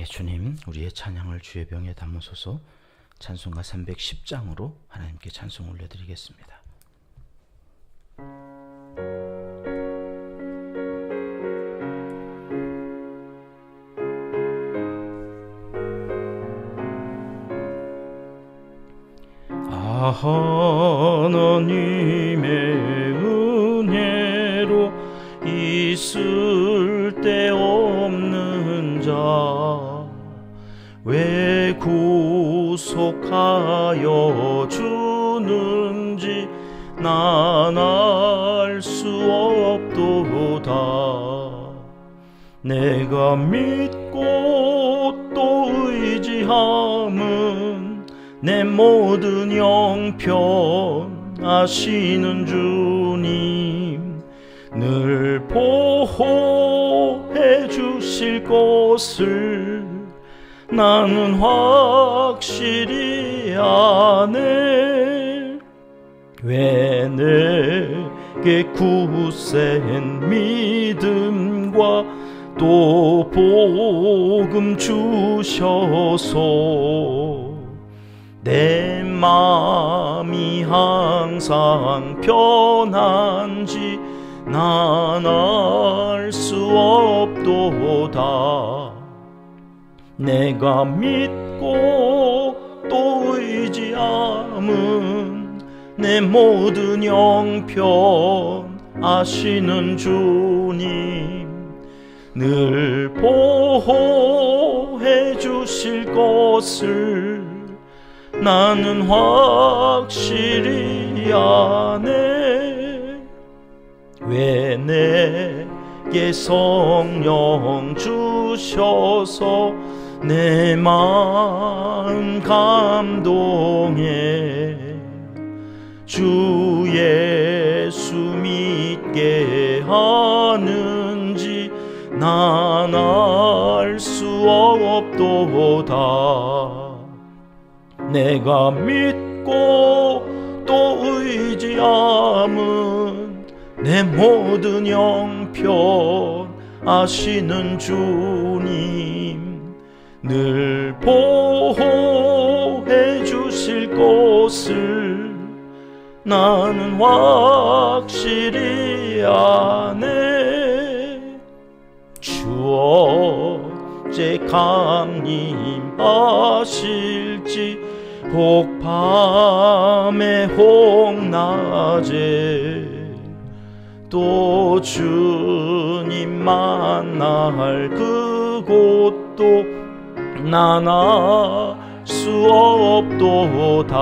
주님, 우리의 찬양을 주의 병에 담으소서. 찬송가 310장으로 하나님께 찬송 올려드리겠습니다. 하나님의 은혜로 있을 데 없는 자 왜 구속하여 주는지 난 알 수 없도다. 내가 믿고 또 의지함은 내 모든 형편 아시는 주님 늘 보호해 주실 것을 나는 확실히 아네. 왜 내게 굳센 믿음과 또 복음 주셔서 내 마음이 항상 편한지 난 알 수 없도다. 내가 믿고 또 의지함은 내 모든 형편 아시는 주님 늘 보호해 주실 것을 나는 확실히 아네. 왜 내게 성령 주셔서 내 마음 감동해 주 예수 믿게 하는지 난 알 수 없도다. 내가 믿고 또 의지함은 내 모든 형편 아시는 주님 늘 보호해 주실 것을 나는 확실히 아네. 주 어제 강림하실지 혹 밤에 혹 낮에 또 주님 만날 그곳도 난 알 수 없도다.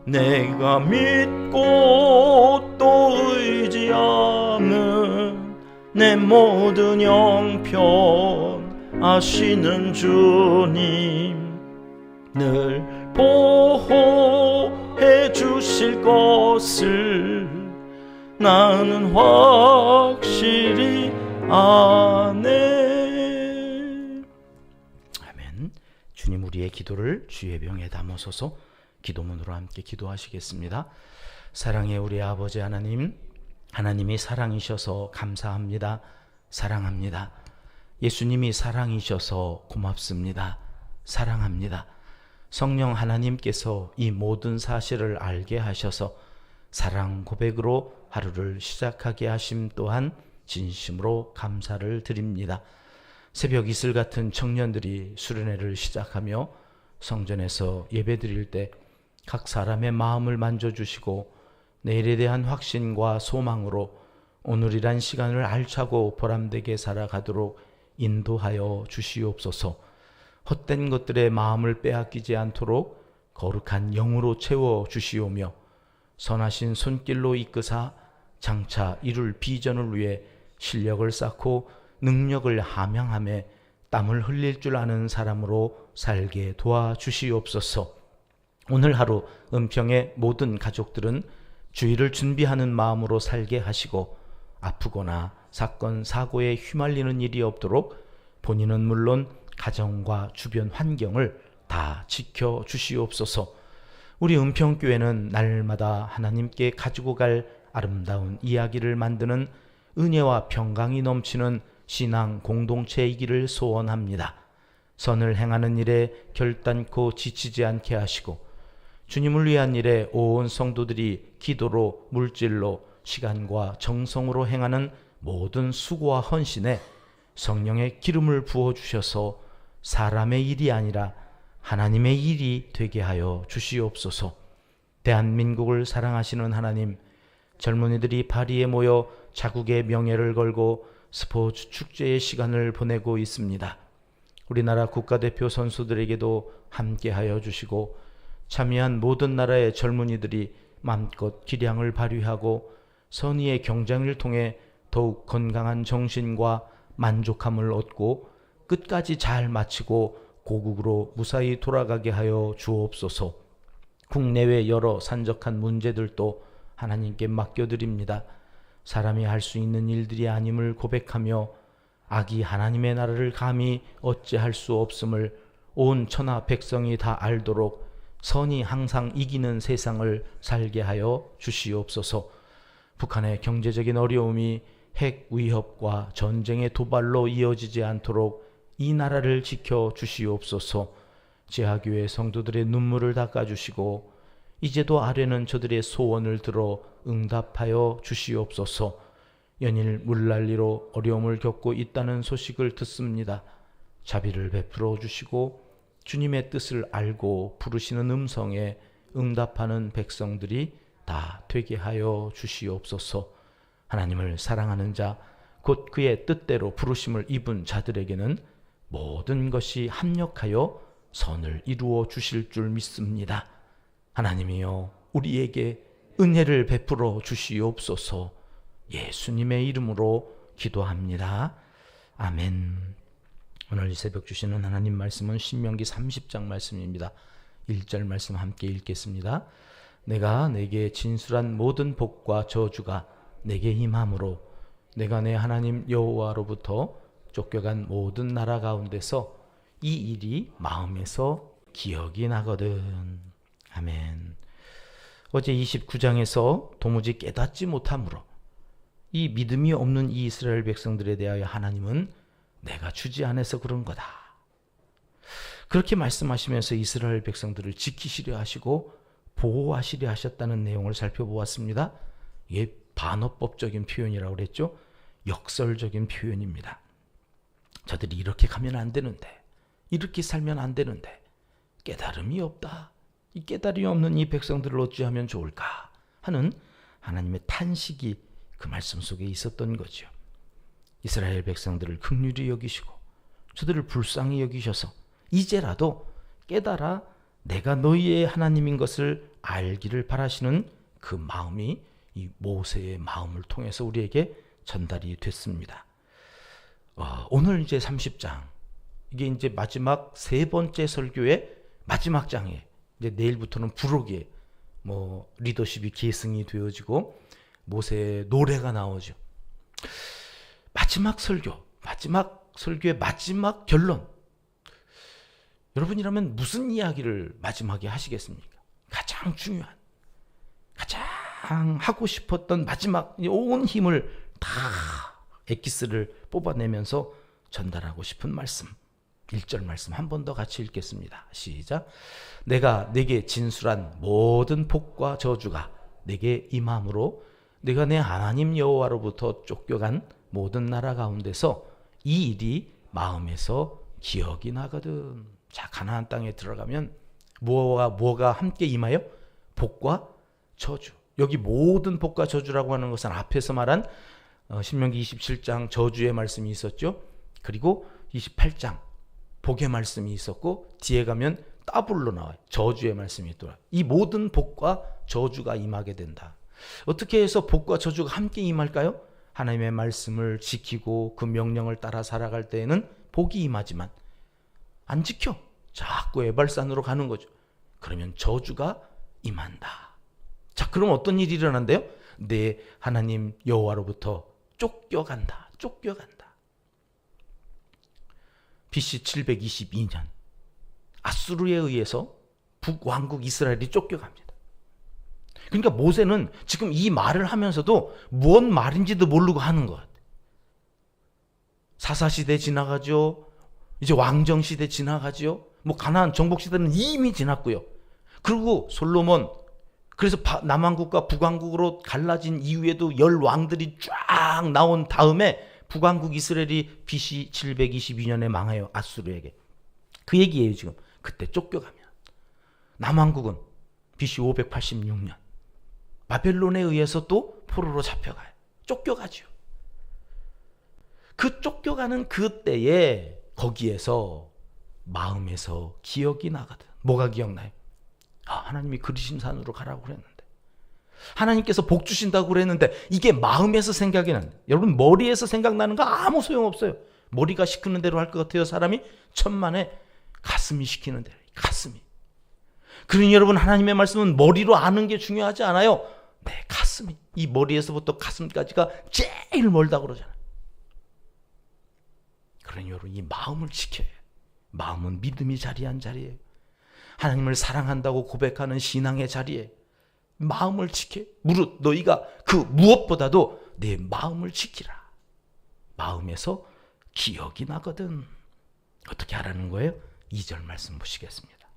내가 믿고 또 의지함은 내 모든 형편 아시는 주님 늘 보호해 주실 것을 나는 확실히 아네. 아멘. 주님, 우리의 기도를 주의 병에 담으소서. 기도문으로 함께 기도하시겠습니다. 사랑의 우리 아버지 하나님, 하나님이 사랑이셔서 감사합니다. 사랑합니다. 예수님이 사랑이셔서 고맙습니다. 사랑합니다. 성령 하나님께서 이 모든 사실을 알게 하셔서 사랑 고백으로 하루를 시작하게 하심 또한 진심으로 감사를 드립니다. 새벽 이슬 같은 청년들이 수련회를 시작하며 성전에서 예배드릴 때 각 사람의 마음을 만져주시고 내일에 대한 확신과 소망으로 오늘이란 시간을 알차고 보람되게 살아가도록 인도하여 주시옵소서. 헛된 것들의 마음을 빼앗기지 않도록 거룩한 영으로 채워 주시오며 선하신 손길로 이끄사 장차 이룰 비전을 위해 실력을 쌓고 능력을 함양하며 땀을 흘릴 줄 아는 사람으로 살게 도와주시옵소서. 오늘 하루 은평의 모든 가족들은 주일을 준비하는 마음으로 살게 하시고 아프거나 사건, 사고에 휘말리는 일이 없도록 본인은 물론 가정과 주변 환경을 다 지켜주시옵소서. 우리 은평교회는 날마다 하나님께 가지고 갈 아름다운 이야기를 만드는 은혜와 평강이 넘치는 신앙 공동체이기를 소원합니다. 선을 행하는 일에 결단코 지치지 않게 하시고 주님을 위한 일에 온 성도들이 기도로 물질로 시간과 정성으로 행하는 모든 수고와 헌신에 성령의 기름을 부어주셔서 사람의 일이 아니라 하나님의 일이 되게 하여 주시옵소서. 대한민국을 사랑하시는 하나님, 젊은이들이 파리에 모여 자국의 명예를 걸고 스포츠 축제의 시간을 보내고 있습니다. 우리나라 국가대표 선수들에게도 함께하여 주시고 참여한 모든 나라의 젊은이들이 마음껏 기량을 발휘하고 선의의 경쟁을 통해 더욱 건강한 정신과 만족함을 얻고 끝까지 잘 마치고 고국으로 무사히 돌아가게 하여 주옵소서. 국내외 여러 산적한 문제들도 하나님께 맡겨드립니다. 사람이 할 수 있는 일들이 아님을 고백하며 악이 하나님의 나라를 감히 어찌할 수 없음을 온 천하 백성이 다 알도록 선이 항상 이기는 세상을 살게 하여 주시옵소서. 북한의 경제적인 어려움이 핵 위협과 전쟁의 도발로 이어지지 않도록 이 나라를 지켜 주시옵소서. 지하교회 성도들의 눈물을 닦아주시고 이제도 아뢰는 저들의 소원을 들어 응답하여 주시옵소서. 연일 물난리로 어려움을 겪고 있다는 소식을 듣습니다. 자비를 베풀어 주시고 주님의 뜻을 알고 부르시는 음성에 응답하는 백성들이 다 되게 하여 주시옵소서. 하나님을 사랑하는 자, 곧 그의 뜻대로 부르심을 입은 자들에게는 모든 것이 합력하여 선을 이루어 주실 줄 믿습니다. 하나님이여, 우리에게 은혜를 베풀어 주시옵소서. 예수님의 이름으로 기도합니다. 아멘. 오늘 이 새벽 주시는 하나님 말씀은 신명기 30장 말씀입니다. 1절 말씀 함께 읽겠습니다. 내가 내게 진술한 모든 복과 저주가 내게 임함으로 내가 내 하나님 여호와로부터 쫓겨간 모든 나라 가운데서 이 일이 마음에서 기억이 나거든. 아멘. 어제 29장에서 도무지 깨닫지 못함으로 이 믿음이 없는 이 이스라엘 백성들에 대하여 하나님은 내가 주지 않아서 그런 거다, 그렇게 말씀하시면서 이스라엘 백성들을 지키시려 하시고 보호하시려 하셨다는 내용을 살펴보았습니다. 이게 반어법적인 표현이라고 그랬죠. 역설적인 표현입니다. 저들이 이렇게 가면 안 되는데, 이렇게 살면 안 되는데 깨달음이 없다. 이 깨달음이 없는 이 백성들을 어찌하면 좋을까 하는 하나님의 탄식이 그 말씀 속에 있었던 거죠. 이스라엘 백성들을 긍휼히 여기시고 저들을 불쌍히 여기셔서 이제라도 깨달아 내가 너희의 하나님인 것을 알기를 바라시는 그 마음이 이 모세의 마음을 통해서 우리에게 전달이 됐습니다. 오늘 이제 30장, 이게 이제 마지막 세 번째 설교의 마지막 장이에요. 이제 내일부터는 부록의 리더십이 계승이 되어지고 모세의 노래가 나오죠. 마지막 설교의 마지막 결론. 여러분이라면 무슨 이야기를 마지막에 하시겠습니까? 가장 중요한, 가장 하고 싶었던 마지막 온 힘을 다 엑기스를 뽑아내면서 전달하고 싶은 말씀. 1절 말씀 한 번 더 같이 읽겠습니다. 시작. 내가 내게 진술한 모든 복과 저주가 내게 임함으로 내가 내 하나님 여호와로부터 쫓겨간 모든 나라 가운데서 이 일이 마음에서 기억이 나거든. 자, 가나안 땅에 들어가면 뭐가 함께 임하여? 복과 저주. 여기 모든 복과 저주라고 하는 것은 앞에서 말한 신명기 27장 저주의 말씀이 있었죠. 그리고 28장 복의 말씀이 있었고 뒤에 가면 더블로 나와요. 저주의 말씀이 있더라. 이 모든 복과 저주가 임하게 된다. 어떻게 해서 복과 저주가 함께 임할까요? 하나님의 말씀을 지키고 그 명령을 따라 살아갈 때에는 복이 임하지만 안 지켜. 자꾸 에발산으로 가는 거죠. 그러면 저주가 임한다. 자, 그럼 어떤 일이 일어난대요? 내 하나님 여호와로부터 쫓겨간다. BC 722년 아수르에 의해서 북왕국 이스라엘이 쫓겨갑니다. 그러니까 모세는 지금 이 말을 하면서도 무슨 말인지도 모르고 하는 것 같아요. 사사시대 지나가죠. 이제 왕정시대 지나가죠. 뭐 가나안 정복시대는 이미 지났고요. 그리고 솔로몬, 그래서 남왕국과 북왕국으로 갈라진 이후에도 10왕들이 쫙 나온 다음에 북왕국 이스라엘이 BC 722년에 망해요. 아수르에게. 그 얘기예요 지금. 그때 쫓겨가면. 남왕국은 BC 586년 바벨론에 의해서 또 포로로 잡혀가요. 쫓겨가죠. 그 쫓겨가는 그때에 거기에서 마음에서 기억이 나거든. 뭐가 기억나요? 하나님이 그리신 산으로 가라고 그랬는데, 하나님께서 복 주신다고 그랬는데, 이게 마음에서 생각이 나는데, 여러분 머리에서 생각나는 거 아무 소용없어요. 머리가 시키는 대로 할 것 같아요. 사람이 천만에 가슴이 시키는 대로. 가슴이. 그러니 여러분, 하나님의 말씀은 머리로 아는 게 중요하지 않아요. 내 가슴이, 이 머리에서부터 가슴까지가 제일 멀다고 그러잖아요. 그러니 여러분, 이 마음을 지켜야 해요. 마음은 믿음이 자리한 자리예요. 하나님을 사랑한다고 고백하는 신앙의 자리에 마음을 지켜. 무릇 너희가 그 무엇보다도 내 마음을 지키라. 마음에서 기억이 나거든. 어떻게 하라는 거예요? 2절 말씀 보시겠습니다.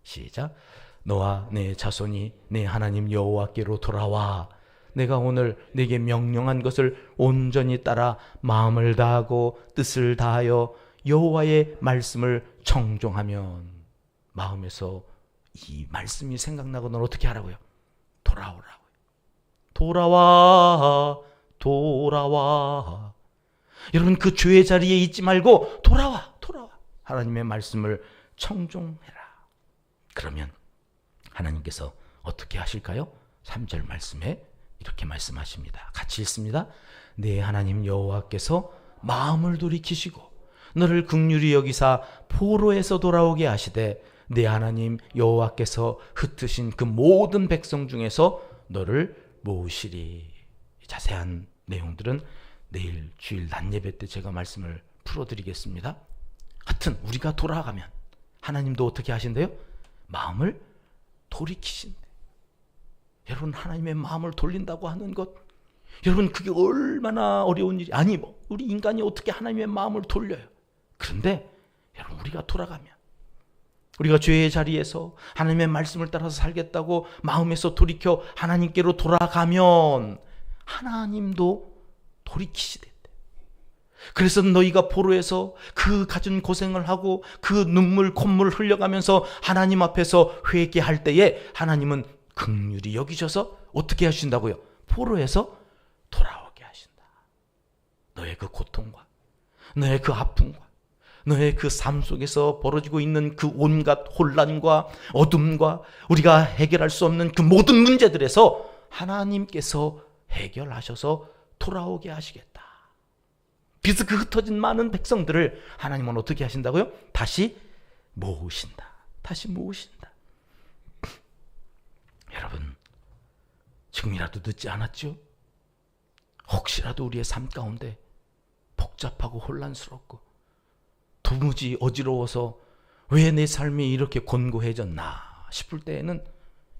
시작. 너와 내 자손이 내 하나님 여호와께로 돌아와 내가 오늘 네게 명령한 것을 온전히 따라 마음을 다하고 뜻을 다하여 여호와의 말씀을 청종하면. 마음에서 이 말씀이 생각나고 넌 어떻게 하라고요? 돌아오라고요. 돌아와, 돌아와. 여러분, 그 죄의 자리에 있지 말고 돌아와, 돌아와. 하나님의 말씀을 청종해라. 그러면 하나님께서 어떻게 하실까요? 3절 말씀에 이렇게 말씀하십니다. 같이 읽습니다. 네 하나님 여호와께서 마음을 돌이키시고 너를 긍휼히 여기사 포로에서 돌아오게 하시되 네 하나님 여호와께서 흩으신 그 모든 백성 중에서 너를 모으시리. 자세한 내용들은 내일 주일 낮 예배 때 제가 말씀을 풀어드리겠습니다. 하여튼 우리가 돌아가면 하나님도 어떻게 하신대요? 마음을 돌이키신대. 여러분, 하나님의 마음을 돌린다고 하는 것, 여러분 그게 얼마나 어려운 일이. 아니 우리 인간이 어떻게 하나님의 마음을 돌려요? 그런데 여러분, 우리가 돌아가면, 우리가 죄의 자리에서 하나님의 말씀을 따라서 살겠다고 마음에서 돌이켜 하나님께로 돌아가면 하나님도 돌이키시대. 그래서 너희가 포로에서 그 갖은 고생을 하고 그 눈물 콧물 흘려가면서 하나님 앞에서 회개할 때에 하나님은 긍휼히 여기셔서 어떻게 하신다고요? 포로에서 돌아오게 하신다. 너의 그 고통과 너의 그 아픔과 너의 그 삶 속에서 벌어지고 있는 그 온갖 혼란과 어둠과 우리가 해결할 수 없는 그 모든 문제들에서 하나님께서 해결하셔서 돌아오게 하시겠다. 그래서 그 흩어진 많은 백성들을 하나님은 어떻게 하신다고요? 다시 모으신다. 다시 모으신다. 여러분, 지금이라도 늦지 않았죠? 혹시라도 우리의 삶 가운데 복잡하고 혼란스럽고 도무지 어지러워서 왜 내 삶이 이렇게 곤고해졌나 싶을 때에는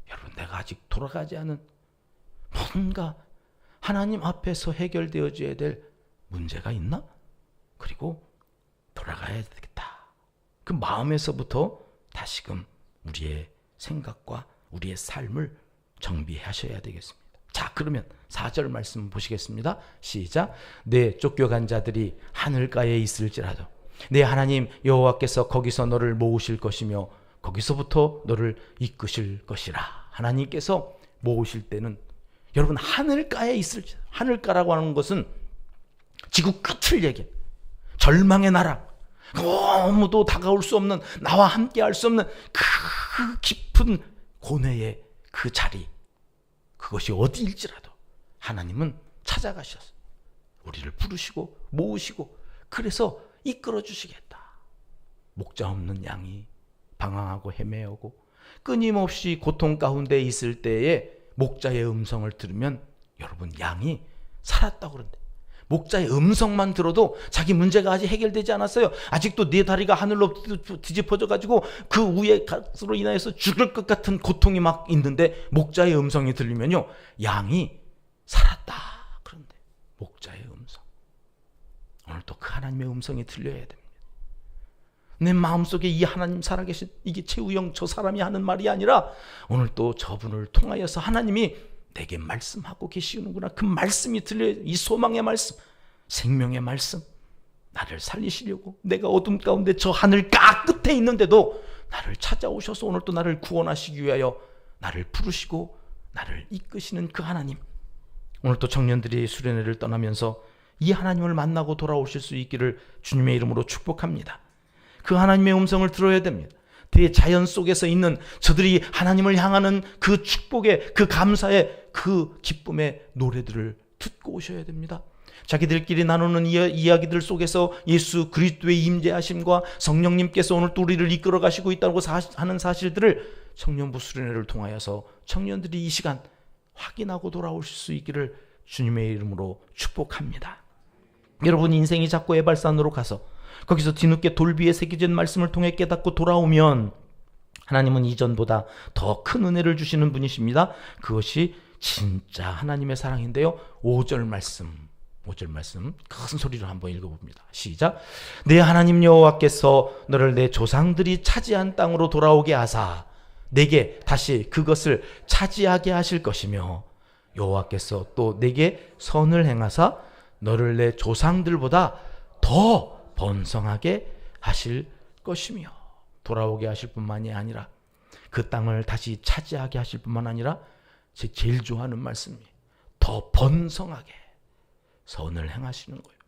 여러분, 내가 아직 돌아가지 않은 뭔가 하나님 앞에서 해결되어져야 될 문제가 있나? 그리고 돌아가야 되겠다. 그 마음에서부터 다시금 우리의 생각과 우리의 삶을 정비하셔야 되겠습니다. 자, 그러면 4절 말씀 보시겠습니다. 시작. 내 쫓겨간 자들이 하늘가에 있을지라도 내 하나님 여호와께서 거기서 너를 모으실 것이며 거기서부터 너를 이끄실 것이라. 하나님께서 모으실 때는 여러분 하늘가에 있을지. 하늘가라고 하는 것은 지구 끝을 얘기해. 절망의 나라, 아무도 다가올 수 없는, 나와 함께 할 수 없는 그 깊은 고뇌의 그 자리, 그것이 어디일지라도 하나님은 찾아가셔서 우리를 부르시고 모으시고 그래서 이끌어 주시겠다. 목자 없는 양이 방황하고 헤매오고 끊임없이 고통 가운데 있을 때에 목자의 음성을 들으면 여러분, 양이 살았다고 그러는데, 목자의 음성만 들어도 자기 문제가 아직 해결되지 않았어요. 아직도 네 다리가 하늘로 뒤집어져 가지고 그 위에 가스로 인하여서 죽을 것 같은 고통이 막 있는데 목자의 음성이 들리면요, 양이 살았다 그런데 목자의 음성. 오늘 또 그 하나님의 음성이 들려야 됩니다. 내 마음속에 이 하나님 살아계신 이게 최우영 저 사람이 하는 말이 아니라 오늘 또 저분을 통하여서 하나님이 내게 말씀하고 계시는구나. 그 말씀이 들려야 돼. 이 소망의 말씀, 생명의 말씀, 나를 살리시려고 내가 어둠 가운데 저 하늘 끝에 있는데도 나를 찾아오셔서 오늘 또 나를 구원하시기 위하여 나를 부르시고 나를 이끄시는 그 하나님, 오늘 또 청년들이 수련회를 떠나면서 이 하나님을 만나고 돌아오실 수 있기를 주님의 이름으로 축복합니다. 그 하나님의 음성을 들어야 됩니다. 대자연 속에서 있는 저들이 하나님을 향하는 그 축복의, 그 감사의, 그 기쁨의 노래들을 듣고 오셔야 됩니다. 자기들끼리 나누는 이야기들 속에서 예수 그리스도의 임재하심과 성령님께서 오늘 또 우리를 이끌어 가시고 있다고 하는 사실들을 청년부 수련회를 통하여서 청년들이 이 시간 확인하고 돌아오실 수 있기를 주님의 이름으로 축복합니다. 여러분 인생이 자꾸 에발산으로 가서 거기서 뒤늦게 돌비에 새겨진 말씀을 통해 깨닫고 돌아오면 하나님은 이전보다 더 큰 은혜를 주시는 분이십니다. 그것이 진짜 하나님의 사랑인데요. 5절 말씀 큰 소리로 한번 읽어봅니다. 시작. 내 하나님 여호와께서 너를 내 조상들이 차지한 땅으로 돌아오게 하사 내게 다시 그것을 차지하게 하실 것이며 여호와께서 또 내게 선을 행하사 너를 내 조상들보다 더 번성하게 하실 것이며, 돌아오게 하실 뿐만이 아니라 그 땅을 다시 차지하게 하실 뿐만 아니라 제일 좋아하는 말씀이 더 번성하게 선을 행하시는 거예요.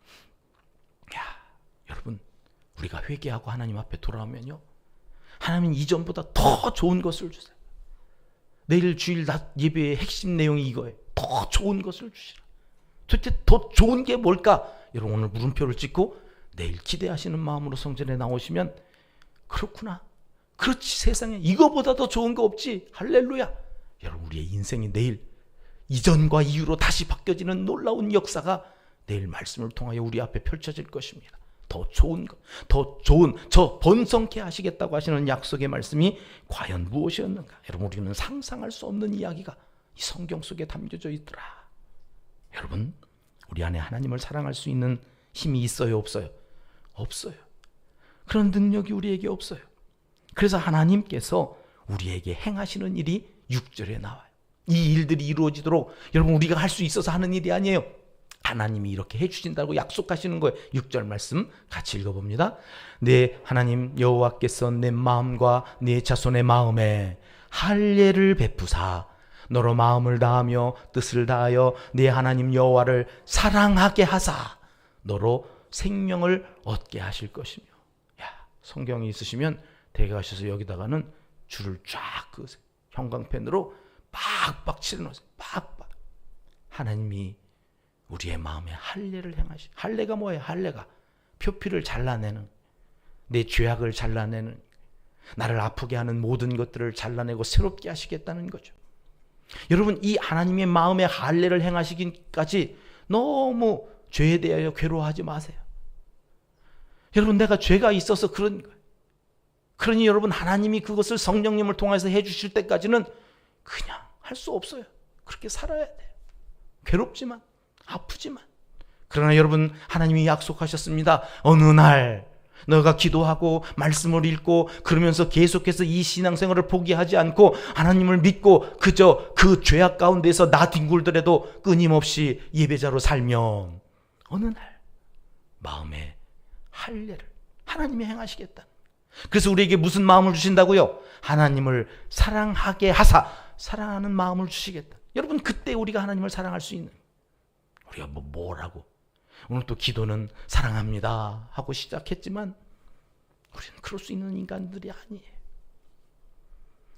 야, 여러분 우리가 회개하고 하나님 앞에 돌아오면요, 하나님은 이전보다 더 좋은 것을 주세요. 내일 주일 낮 예배의 핵심 내용이 이거예요. 더 좋은 것을 주시라. 도대체 더 좋은 게 뭘까? 여러분 오늘 물음표를 찍고 내일 기대하시는 마음으로 성전에 나오시면, 그렇구나, 그렇지, 세상에 이거보다 더 좋은 거 없지, 할렐루야. 여러분 우리의 인생이 내일 이전과 이후로 다시 바뀌어지는 놀라운 역사가 내일 말씀을 통하여 우리 앞에 펼쳐질 것입니다. 더 좋은 것, 더 좋은, 저 번성케 하시겠다고 하시는 약속의 말씀이 과연 무엇이었는가? 여러분 우리는 상상할 수 없는 이야기가 이 성경 속에 담겨져 있더라. 여러분 우리 안에 하나님을 사랑할 수 있는 힘이 있어요, 없어요? 없어요. 그런 능력이 우리에게 없어요. 그래서 하나님께서 우리에게 행하시는 일이 6절에 나와요. 이 일들이 이루어지도록 여러분 우리가 할 수 있어서 하는 일이 아니에요. 하나님이 이렇게 해주신다고 약속하시는 거예요. 6절 말씀 같이 읽어봅니다. 내 하나님 여호와께서 내 마음과 내 자손의 마음에 할례를 베푸사 너로 마음을 다하며 뜻을 다하여 내 하나님 여호와를 사랑하게 하사 너로 생명을 얻게 하실 것이며. 야, 성경이 있으시면 댁에 가셔서 여기다가는 줄을 쫙 그으세요. 형광펜으로 빡빡 칠해놓으세요. 빡빡. 하나님이 우리의 마음에 할례를 행하시. 할례가 뭐예요? 할례가 표피를 잘라내는, 내 죄악을 잘라내는, 나를 아프게 하는 모든 것들을 잘라내고 새롭게 하시겠다는 거죠. 여러분 이 하나님의 마음에 할례를 행하시기까지 너무 죄에 대하여 괴로워하지 마세요. 여러분 내가 죄가 있어서 그런 거예요. 그러니 여러분 하나님이 그것을 성령님을 통해서 해주실 때까지는 그냥 할 수 없어요. 그렇게 살아야 돼요. 괴롭지만 아프지만. 그러나 여러분 하나님이 약속하셨습니다. 어느 날 너가 기도하고 말씀을 읽고 그러면서 계속해서 이 신앙생활을 포기하지 않고 하나님을 믿고 그저 그 죄악 가운데서 나 뒹굴더라도 끊임없이 예배자로 살면 어느 날 마음에 할례를 하나님이 행하시겠다. 그래서 우리에게 무슨 마음을 주신다고요? 하나님을 사랑하게 하사 사랑하는 마음을 주시겠다. 여러분 그때 우리가 하나님을 사랑할 수 있는, 우리가 뭐라고 오늘 또 기도는 사랑합니다 하고 시작했지만 우리는 그럴 수 있는 인간들이 아니에요.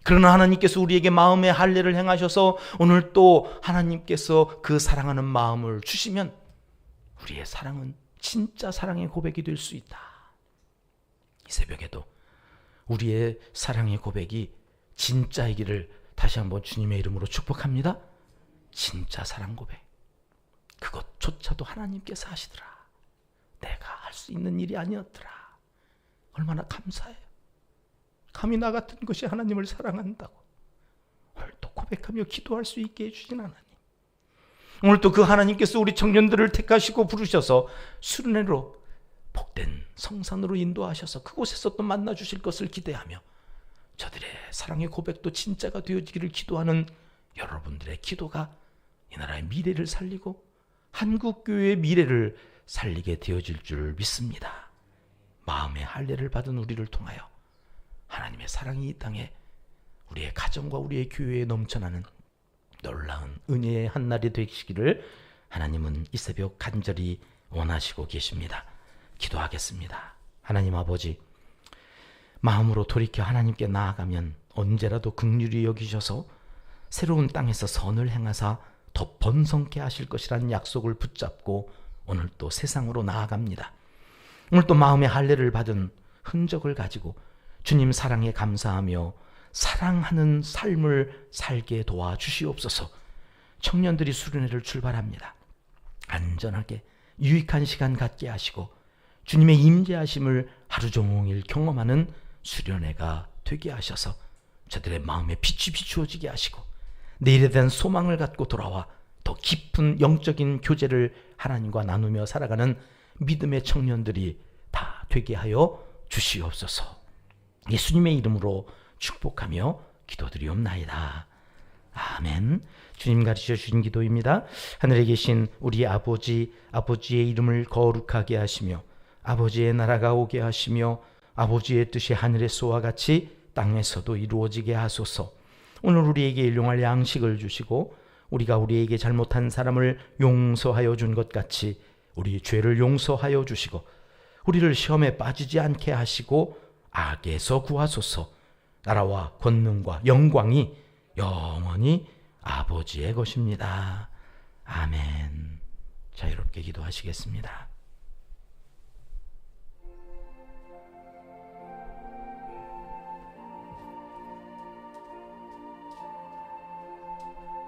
그러나 하나님께서 우리에게 마음의 할례를 행하셔서 오늘 또 하나님께서 그 사랑하는 마음을 주시면 우리의 사랑은 진짜 사랑의 고백이 될 수 있다. 이 새벽에도 우리의 사랑의 고백이 진짜이기를 다시 한번 주님의 이름으로 축복합니다. 진짜 사랑 고백, 그것조차도 하나님께서 하시더라. 내가 할 수 있는 일이 아니었더라. 얼마나 감사해요. 감히 나 같은 것이 하나님을 사랑한다고 오늘 또 고백하며 기도할 수 있게 해주신 하나님, 오늘 또 그 하나님께서 우리 청년들을 택하시고 부르셔서 수련회로 복된 성산으로 인도하셔서 그곳에서 또 만나 주실 것을 기대하며 저들의 사랑의 고백도 진짜가 되어지기를 기도하는 여러분들의 기도가 이 나라의 미래를 살리고 한국교회의 미래를 살리게 되어질 줄 믿습니다. 마음의 할례를 받은 우리를 통하여 하나님의 사랑이 이 땅에 우리의 가정과 우리의 교회에 넘쳐나는 놀라운 은혜의 한날이 되시기를 하나님은 이 새벽 간절히 원하시고 계십니다. 기도하겠습니다. 하나님 아버지, 마음으로 돌이켜 하나님께 나아가면 언제라도 긍휼히 여기셔서 새로운 땅에서 선을 행하사 더 번성케 하실 것이라는 약속을 붙잡고 오늘 또 세상으로 나아갑니다. 오늘 또 마음의 할례를 받은 흔적을 가지고 주님 사랑에 감사하며 사랑하는 삶을 살게 도와주시옵소서. 청년들이 수련회를 출발합니다. 안전하게 유익한 시간 갖게 하시고 주님의 임재하심을 하루 종일 경험하는 수련회가 되게 하셔서 저들의 마음에 빛이 비추어지게 하시고 내일에 대한 소망을 갖고 돌아와 더 깊은 영적인 교제를 하나님과 나누며 살아가는 믿음의 청년들이 다 되게 하여 주시옵소서. 예수님의 이름으로 축복하며 기도드리옵나이다. 아멘. 주님 가르쳐 주신 기도입니다. 하늘에 계신 우리 아버지, 아버지의 이름을 거룩하게 하시며 아버지의 나라가 오게 하시며 아버지의 뜻이 하늘에서와 같이 땅에서도 이루어지게 하소서. 오늘 우리에게 일용할 양식을 주시고 우리가 우리에게 잘못한 사람을 용서하여 준 것 같이 우리 죄를 용서하여 주시고 우리를 시험에 빠지지 않게 하시고 악에서 구하소서. 나라와 권능과 영광이 영원히 아버지의 것입니다. 아멘. 자유롭게 기도하시겠습니다.